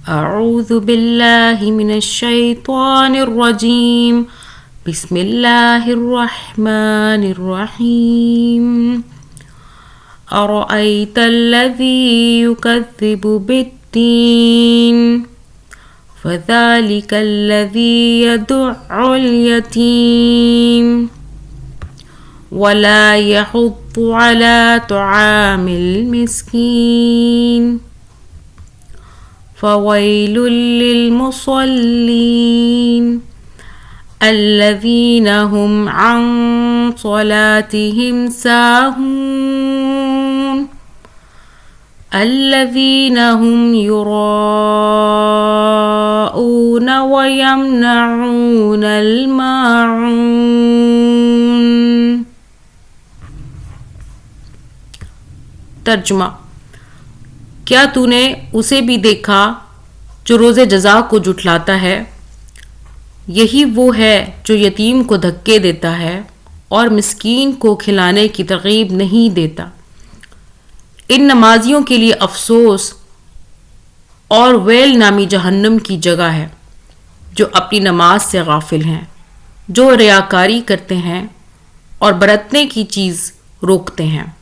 أعوذ بالله من الشيطان الرجيم. بسم الله الرحمن الرحيم. أرأيت الذي يكذب بالدين فذلك الذي يدع اليتيم ولا يحض على طعام المسكين فويل للمصلين الذين هم عن صلاتهم ساهون الذين هم يراءون ويمنعون الماعون. तर्जुमा, क्या तूने उसे भी देखा जो रोज़े जज़ा को जुटलाता है? यही वो है जो यतीम को धक्के देता है और मिस्कीन को खिलाने की तरगीब नहीं देता। इन नमाजियों के लिए अफसोस और वेल नामी जहन्नम की जगह है जो अपनी नमाज से गाफिल हैं, जो रियाकारी करते हैं और बरतने की चीज़ रोकते हैं।